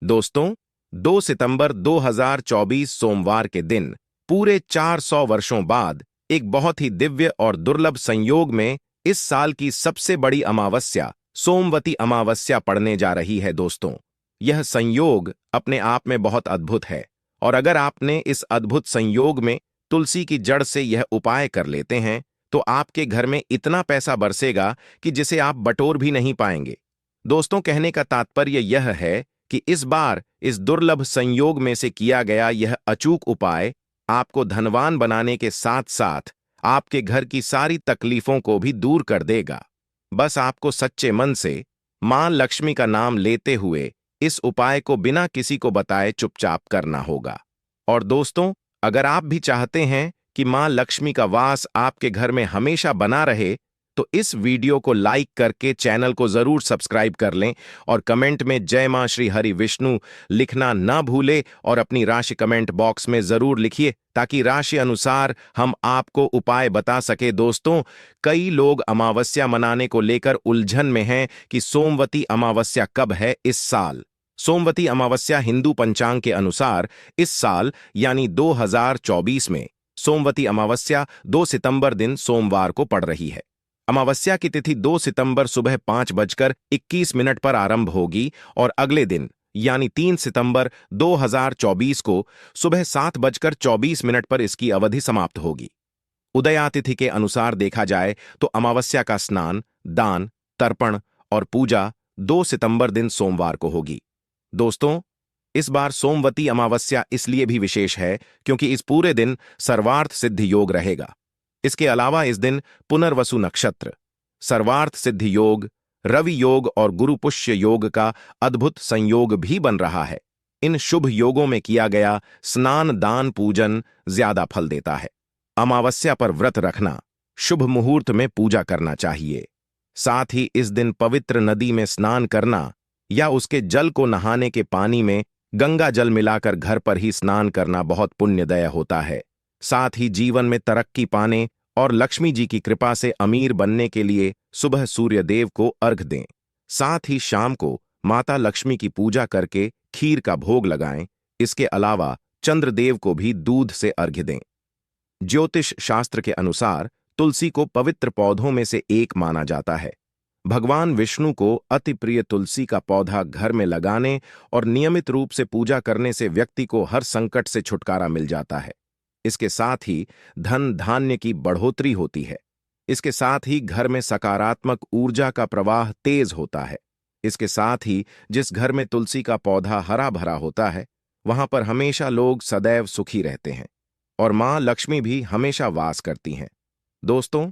दोस्तों, 2 सितंबर 2024 सोमवार के दिन पूरे 400 वर्षों बाद एक बहुत ही दिव्य और दुर्लभ संयोग में इस साल की सबसे बड़ी अमावस्या सोमवती अमावस्या पड़ने जा रही है। दोस्तों, यह संयोग अपने आप में बहुत अद्भुत है और अगर आपने इस अद्भुत संयोग में तुलसी की जड़ से यह उपाय कर लेते हैं तो आपके घर में इतना पैसा बरसेगा कि जिसे आप बटोर भी नहीं पाएंगे। दोस्तों, कहने का तात्पर्य यह है कि इस बार इस दुर्लभ संयोग में से किया गया यह अचूक उपाय आपको धनवान बनाने के साथ साथ आपके घर की सारी तकलीफों को भी दूर कर देगा। बस आपको सच्चे मन से मां लक्ष्मी का नाम लेते हुए इस उपाय को बिना किसी को बताए चुपचाप करना होगा। और दोस्तों, अगर आप भी चाहते हैं कि मां लक्ष्मी का वास आपके घर में हमेशा बना रहे तो इस वीडियो को लाइक करके चैनल को जरूर सब्सक्राइब कर लें और कमेंट में जय मां श्री हरि विष्णु लिखना ना भूले और अपनी राशि कमेंट बॉक्स में जरूर लिखिए ताकि राशि अनुसार हम आपको उपाय बता सके। दोस्तों, कई लोग अमावस्या मनाने को लेकर उलझन में हैं कि सोमवती अमावस्या कब है इस साल। सोमवती अमावस्या हिंदू पंचांग के अनुसार इस साल यानी 2024 में सोमवती अमावस्या 2 सितंबर दिन सोमवार को पड़ रही है। अमावस्या की तिथि 2 सितंबर सुबह 5:21 पर आरंभ होगी और अगले दिन यानी 3 सितंबर 2024 को सुबह 7:24 पर इसकी अवधि समाप्त होगी। उदयातिथि के अनुसार देखा जाए तो अमावस्या का स्नान, दान, तर्पण और पूजा 2 सितंबर दिन सोमवार को होगी। दोस्तों, इस बार सोमवती अमावस्या इसलिए भी विशेष है क्योंकि इस पूरे दिन सर्वार्थ सिद्धि योग रहेगा। इसके अलावा इस दिन पुनर्वसु नक्षत्र, सर्वार्थ सिद्धि योग, रवि योग और गुरु पुष्य योग का अद्भुत संयोग भी बन रहा है। इन शुभ योगों में किया गया स्नान, दान, पूजन ज्यादा फल देता है। अमावस्या पर व्रत रखना, शुभ मुहूर्त में पूजा करना चाहिए। साथ ही इस दिन पवित्र नदी में स्नान करना या उसके जल को नहाने के पानी में गंगा जल मिलाकर घर पर ही स्नान करना बहुत पुण्यदय होता है। साथ ही जीवन में तरक्की पाने और लक्ष्मी जी की कृपा से अमीर बनने के लिए सुबह सूर्य देव को अर्घ दें। साथ ही शाम को माता लक्ष्मी की पूजा करके खीर का भोग लगाएं। इसके अलावा चंद्रदेव को भी दूध से अर्घ्य दें। ज्योतिष शास्त्र के अनुसार तुलसी को पवित्र पौधों में से एक माना जाता है। भगवान विष्णु को अति प्रिय तुलसी का पौधा घर में लगाने और नियमित रूप से पूजा करने से व्यक्ति को हर संकट से छुटकारा मिल जाता है। इसके साथ ही धन धान्य की बढ़ोतरी होती है। इसके साथ ही घर में सकारात्मक ऊर्जा का प्रवाह तेज होता है। इसके साथ ही जिस घर में तुलसी का पौधा हरा भरा होता है वहां पर हमेशा लोग सदैव सुखी रहते हैं और मां लक्ष्मी भी हमेशा वास करती हैं। दोस्तों,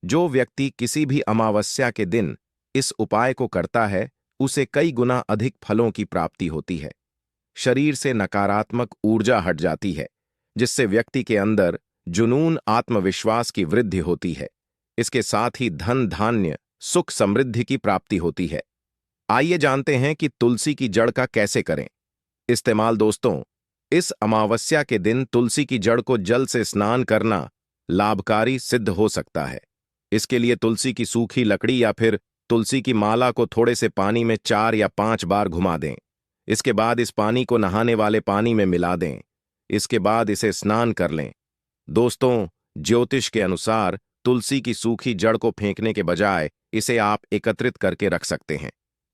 जो व्यक्ति किसी भी अमावस्या के दिन इस उपाय को करता है उसे कई गुना अधिक फलों की प्राप्ति होती है। शरीर से नकारात्मक ऊर्जा हट जाती है जिससे व्यक्ति के अंदर जुनून, आत्मविश्वास की वृद्धि होती है। इसके साथ ही धन धान्य, सुख समृद्धि की प्राप्ति होती है। आइए जानते हैं कि तुलसी की जड़ का कैसे करें इस्तेमाल। दोस्तों, इस अमावस्या के दिन तुलसी की जड़ को जल से स्नान करना लाभकारी सिद्ध हो सकता है। इसके लिए तुलसी की सूखी लकड़ी या फिर तुलसी की माला को थोड़े से पानी में 4 या 5 बार घुमा दें। इसके बाद इस पानी को नहाने वाले पानी में मिला दें। इसके बाद इसे स्नान कर लें। दोस्तों, ज्योतिष के अनुसार तुलसी की सूखी जड़ को फेंकने के बजाय इसे आप एकत्रित करके रख सकते हैं।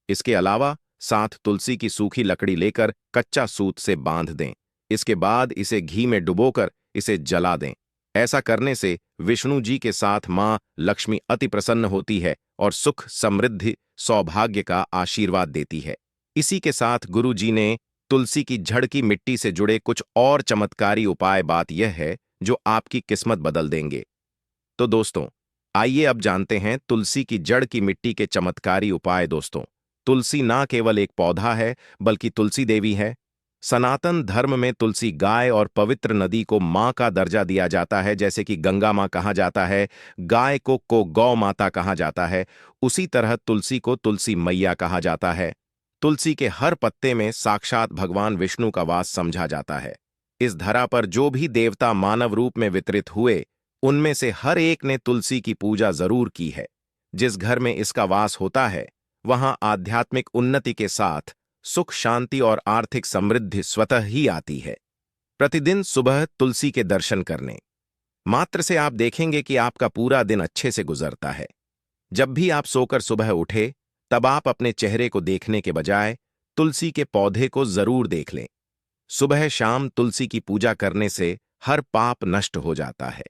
इसके अलावा साथ तुलसी की सूखी लकड़ी लेकर कच्चा सूत से बांध दें। इसके बाद इसे घी में डुबोकर इसे जला दें। ऐसा करने से विष्णु जी के साथ मां लक्ष्मी अति प्रसन्न होती है और सुख, समृद्धि, सौभाग्य का आशीर्वाद देती है। इसी के साथ गुरु जी ने तुलसी की जड़ की मिट्टी से जुड़े कुछ और चमत्कारी उपाय बात यह है जो आपकी किस्मत बदल देंगे। तो दोस्तों, आइए अब जानते हैं तुलसी की जड़ की मिट्टी के चमत्कारी उपाय। दोस्तों, तुलसी ना केवल एक पौधा है बल्कि तुलसी देवी है। सनातन धर्म में तुलसी गाय और पवित्र नदी को मां का दर्जा दिया जाता है। जैसे कि गंगा मां कहा जाता है, गाय को गौ माता कहा जाता है, उसी तरह तुलसी को तुलसी मैया कहा जाता है। तुलसी के हर पत्ते में साक्षात भगवान विष्णु का वास समझा जाता है। इस धरा पर जो भी देवता मानव रूप में वितरित हुए उनमें से हर एक ने तुलसी की पूजा जरूर की है। जिस घर में इसका वास होता है वहां आध्यात्मिक उन्नति के साथ सुख, शांति और आर्थिक समृद्धि स्वतः ही आती है। प्रतिदिन सुबह तुलसी के दर्शन करने मात्र से आप देखेंगे कि आपका पूरा दिन अच्छे से गुजरता है। जब भी आप सोकर सुबह उठे, तब आप अपने चेहरे को देखने के बजाय तुलसी के पौधे को जरूर देख लें। सुबह शाम तुलसी की पूजा करने से हर पाप नष्ट हो जाता है।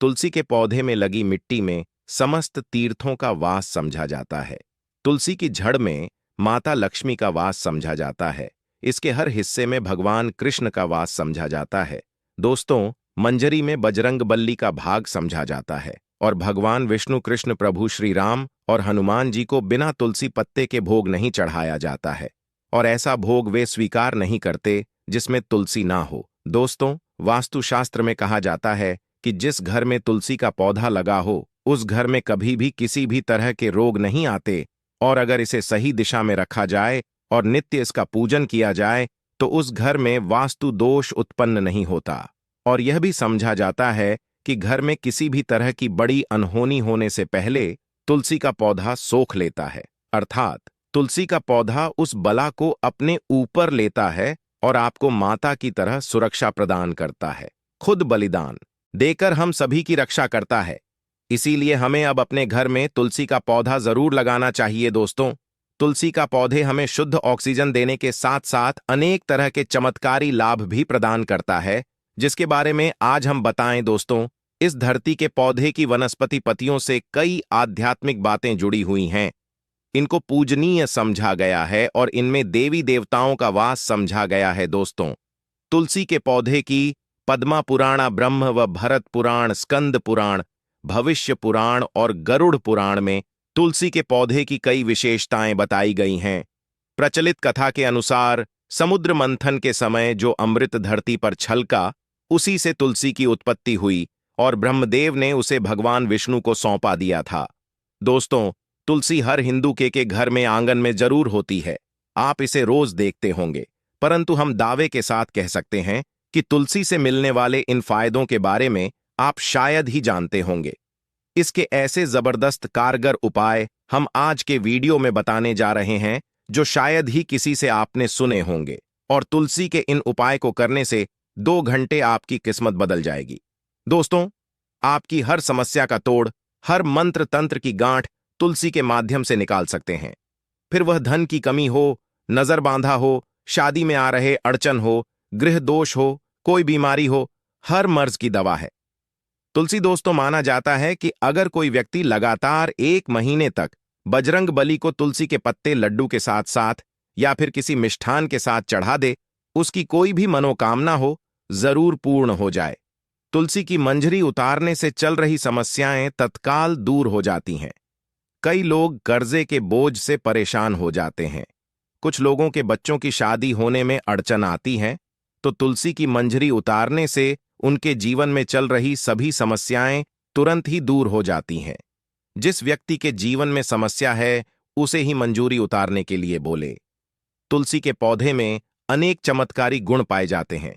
तुलसी के पौधे में लगी मिट्टी में समस्त तीर्थों का वास समझा जाता है। तुलसी की जड़ में माता लक्ष्मी का वास समझा जाता है। इसके हर हिस्से में भगवान कृष्ण का वास समझा जाता है। दोस्तों, मंजरी में बजरंगबली का भाग समझा जाता है और भगवान विष्णु, कृष्ण प्रभु श्री राम और हनुमान जी को बिना तुलसी पत्ते के भोग नहीं चढ़ाया जाता है, और ऐसा भोग वे स्वीकार नहीं करते जिसमें तुलसी ना हो। दोस्तों, वास्तुशास्त्र में कहा जाता है कि जिस घर में तुलसी का पौधा लगा हो, उस घर में कभी भी किसी भी तरह के रोग नहीं आते, और अगर इसे सही दिशा में रखा जाए और नित्य इसका पूजन किया जाए तो उस घर में वास्तु दोष उत्पन्न नहीं होता। और यह भी समझा जाता है कि घर में किसी भी तरह की बड़ी अनहोनी होने से पहले तुलसी का पौधा सोख लेता है, अर्थात तुलसी का पौधा उस बला को अपने ऊपर लेता है और आपको माता की तरह सुरक्षा प्रदान करता है। खुद बलिदान देकर हम सभी की रक्षा करता है। इसीलिए हमें अब अपने घर में तुलसी का पौधा जरूर लगाना चाहिए। दोस्तों, तुलसी का पौधे हमें शुद्ध ऑक्सीजन देने के साथ साथ अनेक तरह के चमत्कारी लाभ भी प्रदान करता है, जिसके बारे में आज हम बताएं। दोस्तों, इस धरती के पौधे की वनस्पति पत्तियों से कई आध्यात्मिक बातें जुड़ी हुई हैं। इनको पूजनीय समझा गया है और इनमें देवी देवताओं का वास समझा गया है। दोस्तों, तुलसी के पौधे की पद्मा पुराण, ब्रह्म व भरत पुराण, स्कंद पुराण, भविष्य पुराण और गरुड़ पुराण में तुलसी के पौधे की कई विशेषताएं बताई गई हैं। प्रचलित कथा के अनुसार समुद्र मंथन के समय जो अमृत धरती पर छलका, उसी से तुलसी की उत्पत्ति हुई और ब्रह्मदेव ने उसे भगवान विष्णु को सौंपा दिया था। दोस्तों, तुलसी हर हिंदू के घर में आंगन में जरूर होती है। आप इसे रोज देखते होंगे, परंतु हम दावे के साथ कह सकते हैं कि तुलसी से मिलने वाले इन फायदों के बारे में आप शायद ही जानते होंगे। इसके ऐसे जबरदस्त कारगर उपाय हम आज के वीडियो में बताने जा रहे हैं जो शायद ही किसी से आपने सुने होंगे, और तुलसी के इन उपाय को करने से 2 घंटे आपकी किस्मत बदल जाएगी। दोस्तों, आपकी हर समस्या का तोड़, हर मंत्र तंत्र की गांठ तुलसी के माध्यम से निकाल सकते हैं। फिर वह धन की कमी हो, नजर बांधा हो, शादी में आ रहे अड़चन हो, गृह दोष हो, कोई बीमारी हो, हर मर्ज की दवा है तुलसी। दोस्तों, माना जाता है कि अगर कोई व्यक्ति लगातार 1 महीने तक बजरंग बली को तुलसी के पत्ते लड्डू के साथ साथ या फिर किसी मिष्ठान के साथ चढ़ा दे, उसकी कोई भी मनोकामना हो जरूर पूर्ण हो जाए। तुलसी की मंजरी उतारने से चल रही समस्याएं तत्काल दूर हो जाती हैं। कई लोग कर्जे के बोझ से परेशान हो जाते हैं। कुछ लोगों के बच्चों की शादी होने में अड़चन आती है, तो तुलसी की मंजरी उतारने से उनके जीवन में चल रही सभी समस्याएं तुरंत ही दूर हो जाती हैं। जिस व्यक्ति के जीवन में समस्या है, उसे ही मंजूरी उतारने के लिए बोले। तुलसी के पौधे में अनेक चमत्कारी गुण पाए जाते हैं।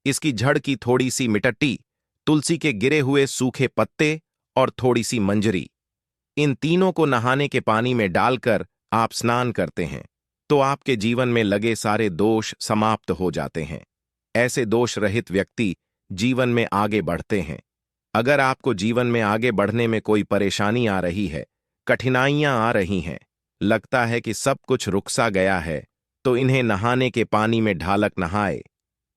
इसकी जड़ की थोड़ी सी मिट्टी, तुलसी के गिरे हुए सूखे पत्ते और थोड़ी सी मंजरी, इन तीनों को नहाने के पानी में डालकर आप स्नान करते हैं तो आपके जीवन में लगे सारे दोष समाप्त हो जाते हैं। ऐसे दोष रहित व्यक्ति जीवन में आगे बढ़ते हैं। अगर आपको जीवन में आगे बढ़ने में कोई परेशानी आ रही है, कठिनाइयां आ रही हैं, लगता है कि सब कुछ रुक सा गया है, तो इन्हें नहाने के पानी में ढालक नहाए।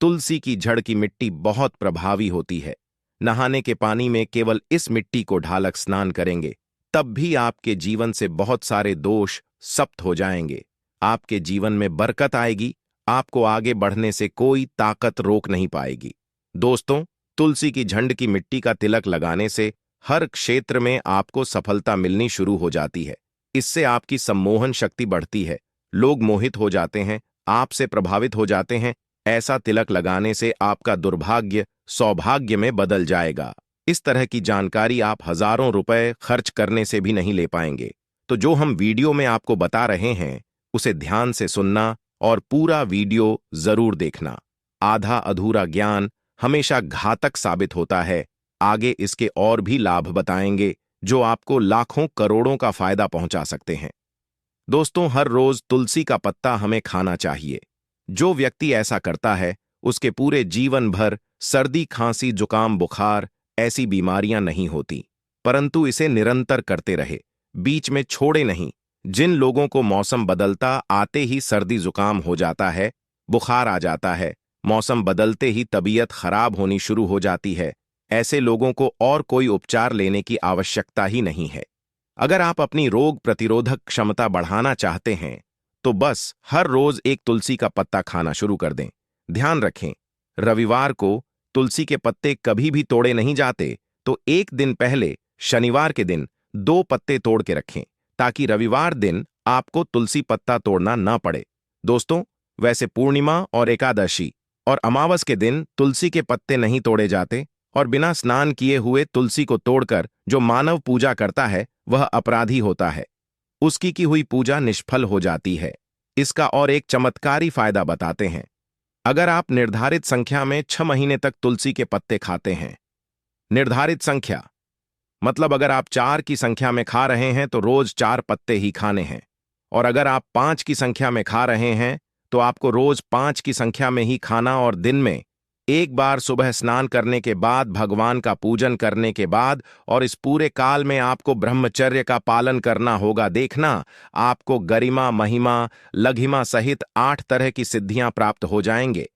तुलसी की जड़ की मिट्टी बहुत प्रभावी होती है। नहाने के पानी में केवल इस मिट्टी को ढालक स्नान करेंगे, तब भी आपके जीवन से बहुत सारे दोष समाप्त हो जाएंगे। आपके जीवन में बरकत आएगी। आपको आगे बढ़ने से कोई ताकत रोक नहीं पाएगी। दोस्तों, तुलसी की झंड की मिट्टी का तिलक लगाने से हर क्षेत्र में आपको सफलता मिलनी शुरू हो जाती है। इससे आपकी सम्मोहन शक्ति बढ़ती है। लोग मोहित हो जाते हैं, आपसे प्रभावित हो जाते हैं। ऐसा तिलक लगाने से आपका दुर्भाग्य सौभाग्य में बदल जाएगा। इस तरह की जानकारी आप हजारों रुपए खर्च करने से भी नहीं ले पाएंगे। तो जो हम वीडियो में आपको बता रहे हैं, उसे ध्यान से सुनना और पूरा वीडियो जरूर देखना। आधा अधूरा ज्ञान हमेशा घातक साबित होता है। आगे इसके और भी लाभ बताएंगे जो आपको लाखों करोड़ों का फायदा पहुंचा सकते हैं। दोस्तों, हर रोज तुलसी का पत्ता हमें खाना चाहिए। जो व्यक्ति ऐसा करता है उसके पूरे जीवन भर सर्दी, खांसी, जुकाम, बुखार ऐसी बीमारियां नहीं होती। परंतु इसे निरंतर करते रहे, बीच में छोड़े नहीं। जिन लोगों को मौसम बदलता आते ही सर्दी जुकाम हो जाता है, बुखार आ जाता है, मौसम बदलते ही तबीयत खराब होनी शुरू हो जाती है, ऐसे लोगों को और कोई उपचार लेने की आवश्यकता ही नहीं है। अगर आप अपनी रोग प्रतिरोधक क्षमता बढ़ाना चाहते हैं तो बस हर रोज एक तुलसी का पत्ता खाना शुरू कर दें। ध्यान रखें, रविवार को तुलसी के पत्ते कभी भी तोड़े नहीं जाते, तो एक दिन पहले शनिवार के दिन 2 पत्ते तोड़ के रखें ताकि रविवार दिन आपको तुलसी पत्ता तोड़ना ना पड़े। दोस्तों, वैसे पूर्णिमा और एकादशी और अमावस के दिन तुलसी के पत्ते नहीं तोड़े जाते, और बिना स्नान किए हुए तुलसी को तोड़कर जो मानव पूजा करता है वह अपराधी होता है। उसकी की हुई पूजा निष्फल हो जाती है। इसका और एक चमत्कारी फायदा बताते हैं। अगर आप निर्धारित संख्या में 6 महीने तक तुलसी के पत्ते खाते हैं, निर्धारित संख्या मतलब अगर आप 4 की संख्या में खा रहे हैं तो रोज 4 पत्ते ही खाने हैं, और अगर आप 5 की संख्या में खा रहे हैं तो आपको रोज 5 की संख्या में ही खाना, और दिन में एक बार सुबह स्नान करने के बाद, भगवान का पूजन करने के बाद, और इस पूरे काल में आपको ब्रह्मचर्य का पालन करना होगा। देखना, आपको गरिमा, महिमा, लघिमा सहित 8 तरह की सिद्धियां प्राप्त हो जाएंगे।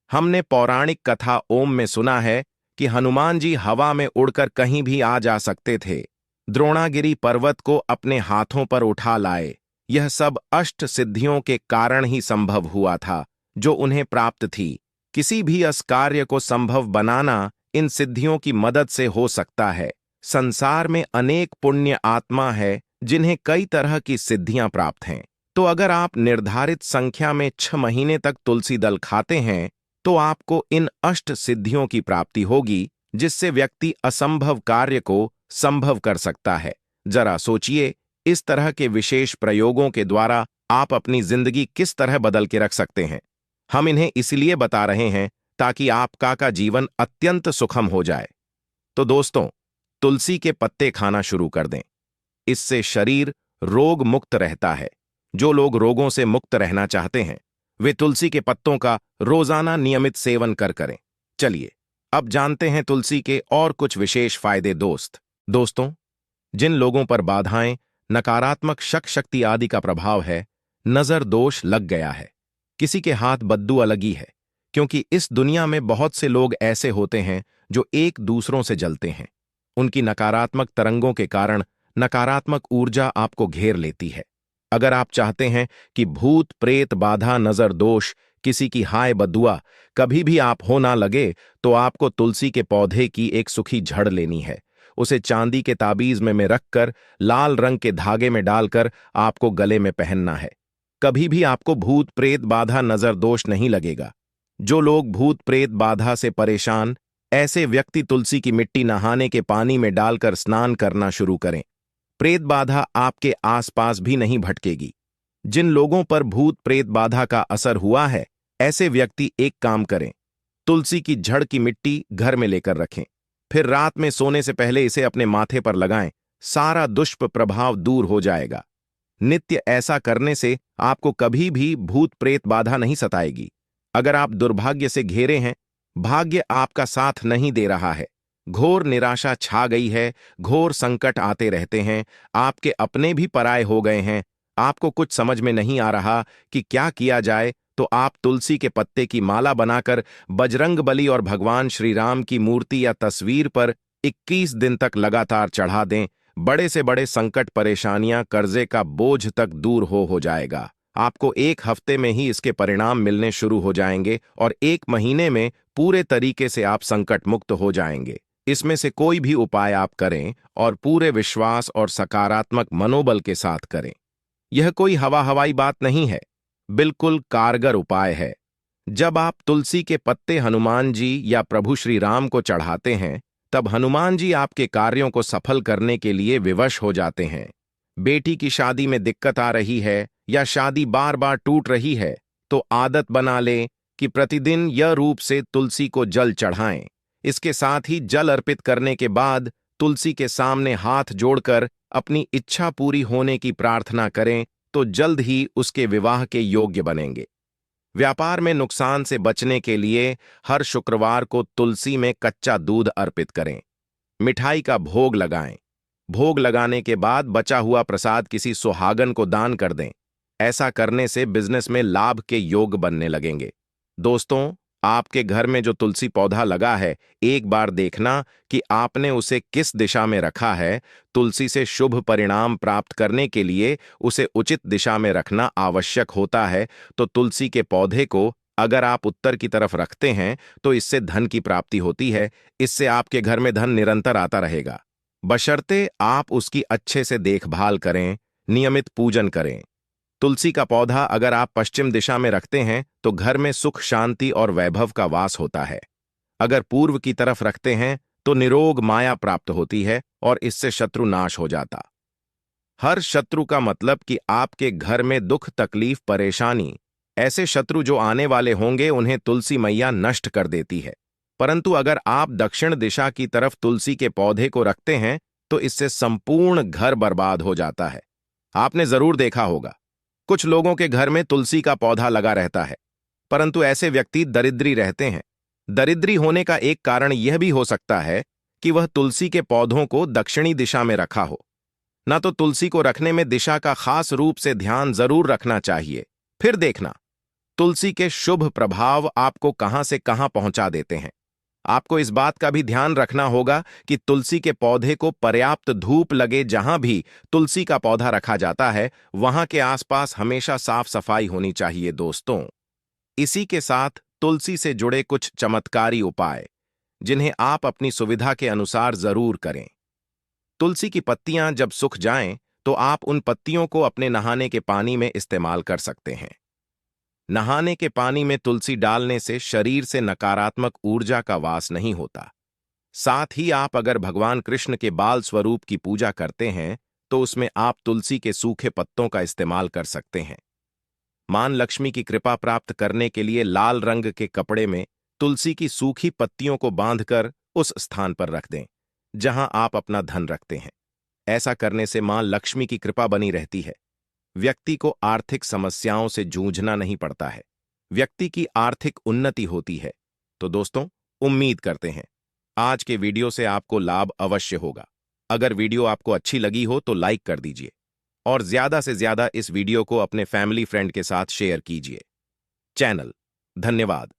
हमने पौराणिक कथा ओम में सुना है कि हनुमान जी हवा में उड़कर कहीं भी आ जा सकते थे, द्रोणागिरी पर्वत को अपने हाथों पर उठा लाए। यह सब अष्ट सिद्धियों के कारण ही संभव हुआ था जो उन्हें प्राप्त थी। किसी भी कार्य को संभव बनाना इन सिद्धियों की मदद से हो सकता है। संसार में अनेक पुण्य आत्मा है जिन्हें कई तरह की सिद्धियां प्राप्त हैं। तो अगर आप निर्धारित संख्या में 6 महीने तक तुलसी दल खाते हैं तो आपको इन अष्ट सिद्धियों की प्राप्ति होगी, जिससे व्यक्ति असंभव कार्य को संभव कर सकता है। जरा सोचिए, इस तरह के विशेष प्रयोगों के द्वारा आप अपनी जिंदगी किस तरह बदल के रख सकते हैं। हम इन्हें इसलिए बता रहे हैं ताकि आपका का जीवन अत्यंत सुखम हो जाए। तो दोस्तों, तुलसी के पत्ते खाना शुरू कर दें। इससे शरीर रोग मुक्त रहता है। जो लोग रोगों से मुक्त रहना चाहते हैं वे तुलसी के पत्तों का रोजाना नियमित सेवन करें। चलिए अब जानते हैं तुलसी के और कुछ विशेष फायदे। दोस्तों, जिन लोगों पर बाधाएं, नकारात्मक शक्ति आदि का प्रभाव है, नजर दोष लग गया है, किसी के हाथ बद्दुआ लगी है, क्योंकि इस दुनिया में बहुत से लोग ऐसे होते हैं जो एक दूसरों से जलते हैं। उनकी नकारात्मक तरंगों के कारण नकारात्मक ऊर्जा आपको घेर लेती है। अगर आप चाहते हैं कि भूत प्रेत बाधा, नजर दोष, किसी की हाय बद्दुआ कभी भी आप हो ना लगे, तो आपको तुलसी के पौधे की एक सूखी झड़ लेनी है। उसे चांदी के ताबीज में रखकर लाल रंग के धागे में डालकर आपको गले में पहनना है। कभी भी आपको भूत प्रेत बाधा, नजर दोष नहीं लगेगा। जो लोग भूत प्रेत बाधा से परेशान, ऐसे व्यक्ति तुलसी की मिट्टी नहाने के पानी में डालकर स्नान करना शुरू करें। प्रेत बाधा आपके आसपास भी नहीं भटकेगी। जिन लोगों पर भूत प्रेत बाधा का असर हुआ है, ऐसे व्यक्ति एक काम करें, तुलसी की जड़ की मिट्टी घर में लेकर रखें, फिर रात में सोने से पहले इसे अपने माथे पर लगाएं। सारा दुष्प्रभाव दूर हो जाएगा। नित्य ऐसा करने से आपको कभी भी भूत प्रेत बाधा नहीं सताएगी। अगर आप दुर्भाग्य से घिरे हैं, भाग्य आपका साथ नहीं दे रहा है, घोर निराशा छा गई है, घोर संकट आते रहते हैं, आपके अपने भी पराये हो गए हैं, आपको कुछ समझ में नहीं आ रहा कि क्या किया जाए, तो आप तुलसी के पत्ते की माला बनाकर बजरंगबली और भगवान श्री राम की मूर्ति या तस्वीर पर 21 दिन तक लगातार चढ़ा दें। बड़े से बड़े संकट, परेशानियां, कर्जे का बोझ तक दूर हो जाएगा। आपको 1 हफ्ते में ही इसके परिणाम मिलने शुरू हो जाएंगे और 1 महीने में पूरे तरीके से आप संकट मुक्त हो जाएंगे। इसमें से कोई भी उपाय आप करें और पूरे विश्वास और सकारात्मक मनोबल के साथ करें। यह कोई हवाई बात नहीं है, बिल्कुल कारगर उपाय है। जब आप तुलसी के पत्ते हनुमान जी या प्रभु श्री राम को चढ़ाते हैं, तब हनुमान जी आपके कार्यों को सफल करने के लिए विवश हो जाते हैं। बेटी की शादी में दिक्कत आ रही है या शादी बार बार टूट रही है, तो आदत बना लें कि प्रतिदिन यह रूप से तुलसी को जल चढ़ाएं। इसके साथ ही जल अर्पित करने के बाद तुलसी के सामने हाथ जोड़कर अपनी इच्छा पूरी होने की प्रार्थना करें। तो जल्द ही उसके विवाह के योग्य बनेंगे। व्यापार में नुकसान से बचने के लिए हर शुक्रवार को तुलसी में कच्चा दूध अर्पित करें। मिठाई का भोग लगाएं। भोग लगाने के बाद बचा हुआ प्रसाद किसी सुहागन को दान कर दें। ऐसा करने से बिजनेस में लाभ के योग बनने लगेंगे। दोस्तों, आपके घर में जो तुलसी पौधा लगा है, एक बार देखना कि आपने उसे किस दिशा में रखा है। तुलसी से शुभ परिणाम प्राप्त करने के लिए उसे उचित दिशा में रखना आवश्यक होता है। तो तुलसी के पौधे को अगर आप उत्तर की तरफ रखते हैं तो इससे धन की प्राप्ति होती है। इससे आपके घर में धन निरंतर आता रहेगा, बशर्ते आप उसकी अच्छे से देखभाल करें, नियमित पूजन करें। तुलसी का पौधा अगर आप पश्चिम दिशा में रखते हैं तो घर में सुख, शांति और वैभव का वास होता है। अगर पूर्व की तरफ रखते हैं तो निरोग माया प्राप्त होती है और इससे शत्रु नाश हो जाता। हर शत्रु का मतलब कि आपके घर में दुख, तकलीफ, परेशानी, ऐसे शत्रु जो आने वाले होंगे उन्हें तुलसी मैया नष्ट कर देती है। परंतु अगर आप दक्षिण दिशा की तरफ तुलसी के पौधे को रखते हैं तो इससे संपूर्ण घर बर्बाद हो जाता है। आपने जरूर देखा होगा, कुछ लोगों के घर में तुलसी का पौधा लगा रहता है, परंतु ऐसे व्यक्ति दरिद्री रहते हैं। दरिद्री होने का एक कारण यह भी हो सकता है कि वह तुलसी के पौधों को दक्षिणी दिशा में रखा हो। ना तो तुलसी को रखने में दिशा का खास रूप से ध्यान जरूर रखना चाहिए। फिर देखना तुलसी के शुभ प्रभाव आपको कहां से कहां पहुंचा देते हैं। आपको इस बात का भी ध्यान रखना होगा कि तुलसी के पौधे को पर्याप्त धूप लगे। जहां भी तुलसी का पौधा रखा जाता है वहां के आसपास हमेशा साफ सफाई होनी चाहिए। दोस्तों, इसी के साथ तुलसी से जुड़े कुछ चमत्कारी उपाय जिन्हें आप अपनी सुविधा के अनुसार जरूर करें। तुलसी की पत्तियां जब सूख जाएं तो आप उन पत्तियों को अपने नहाने के पानी में इस्तेमाल कर सकते हैं। नहाने के पानी में तुलसी डालने से शरीर से नकारात्मक ऊर्जा का वास नहीं होता। साथ ही आप अगर भगवान कृष्ण के बाल स्वरूप की पूजा करते हैं तो उसमें आप तुलसी के सूखे पत्तों का इस्तेमाल कर सकते हैं। मां लक्ष्मी की कृपा प्राप्त करने के लिए लाल रंग के कपड़े में तुलसी की सूखी पत्तियों को बांधकर उस स्थान पर रख दें जहां आप अपना धन रखते हैं। ऐसा करने से मां लक्ष्मी की कृपा बनी रहती है। व्यक्ति को आर्थिक समस्याओं से जूझना नहीं पड़ता है। व्यक्ति की आर्थिक उन्नति होती है। तो दोस्तों, उम्मीद करते हैं आज के वीडियो से आपको लाभ अवश्य होगा। अगर वीडियो आपको अच्छी लगी हो तो लाइक कर दीजिए और ज्यादा से ज्यादा इस वीडियो को अपने फैमिली फ्रेंड के साथ शेयर कीजिए। धन्यवाद।